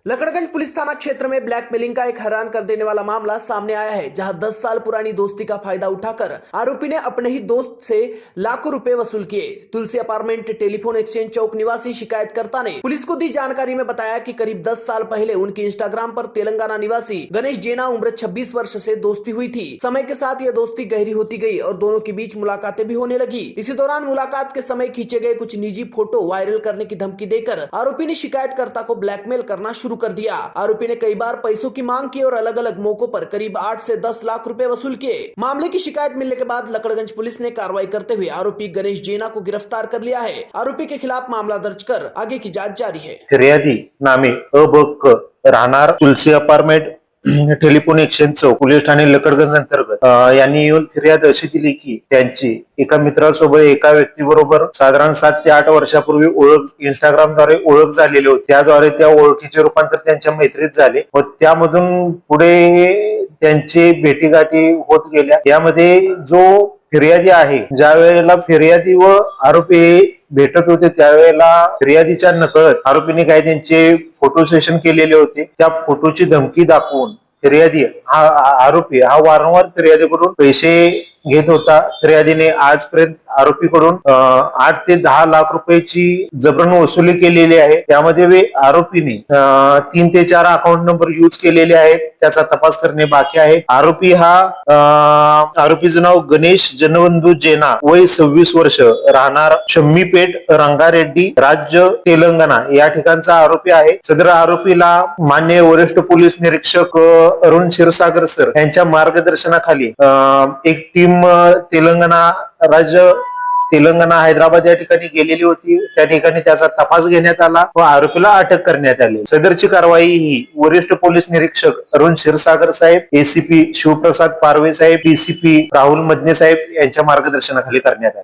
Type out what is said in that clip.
Lakadganj police थाना क्षेत्र में ब्लैकमेलिंग का एक हैरान कर देने वाला मामला सामने आया है, जहां 10 साल पुरानी दोस्ती का फायदा उठाकर आरोपी ने अपने ही दोस्त से लाखों रुपए वसूल किए। तुलसी अपार्टमेंट टेलीफोन एक्सचेंज चौक निवासी शिकायतकर्ता ने पुलिस को दी जानकारी में बताया कि करीब 10 साल पहले उनकी इंस्टाग्राम पर तेलंगाना निवासी गणेश जेना उम्र 26 वर्ष से दोस्ती हुई थी। समय के साथ यह दोस्ती गहरी होती गई और दोनों के बीच मुलाकातें भी होने लगी। इसी दौरान मुलाकात के समय खींचे गए कुछ निजी फोटो वायरल करने की धमकी देकर आरोपी ने शिकायतकर्ता को ब्लैकमेल करना शुरू कर दिया। आरोपी ने कई बार पैसों की मांग की और अलग अलग मौकों पर करीब 8 से 10 लाख रुपए वसूल किए। मामले की शिकायत मिलने के बाद लकड़गंज पुलिस ने कार्रवाई करते हुए आरोपी गणेश जेना को गिरफ्तार कर लिया है। आरोपी के खिलाफ मामला दर्ज कर आगे की जांच जारी है। फिर्यादी नामे अ.ब.क. राहणार तुलसी अपार्टमेंट टेलिफोन एक्सचेंज चौक पोलीस ठाणे लकडगंज अंतर्गत यांनी येऊन फिर्याद अशी दिली की त्यांची एका मित्रासोबत एका व्यक्तीबरोबर साधारण 7 ते 8 वर्षापूर्वी इंस्टाग्रामद्वारे ओळख झालेली होती। त्याद्वारे त्या ओळखीचे रूपांतर त्यांच्या मैत्रीत झाले व त्यामधून पुढे त्यांची भेटीगाठी होत गेल्या। यामध्ये जो फिर्यादी आहे, ज्या वेळेला फिर्यादी व आरोपी भेटत होते त्यावेळेला फिर्यादीच्या नकळत आरोपीने काही त्यांचे फोटो सेशन केलेले होते। त्या फोटोची धमकी दाखवून फिर्यादी आरोपी वारंवार फिर्यादीकडून पैसे घेत होता। फिर्यादीने आजपर्यंत आरोपीकडून 8 ते 10 लाख रुपयाची जबरन वसुली केलेली आहे। त्यामध्ये आरोपीने 3 ते 4 अकाउंट नंबर यूज केलेले आहेत, त्याचा तपास करणे बाकी आहे। आरोपीचं नाव गणेश जनवंदू जेना, वय 26 वर्ष, राहणार शम्मीपेठ, रंगारेड्डी, राज्य तेलंगणा या ठिकाणचा आरोपी आहे। सदर आरोपीला माननीय वरिष्ठ पोलीस निरीक्षक अरुण क्षीरसागर सर यांच्या मार्गदर्शनाखाली एक टीम तेलंगणा राज्य तेलंगणा हैदराबाद या ठिकाणी गेलेली होती। त्या ठिकाणी त्याचा तपास घेण्यात आला व आरोपीला अटक करण्यात आली। सदरची कारवाई ही वरिष्ठ पोलीस निरीक्षक अरुण क्षीरसागर साहेब, एसीपी शिवप्रसाद पारवे साहेब, डीसीपी राहुल मदने साहेब यांच्या मार्गदर्शनाखाली करण्यात आली।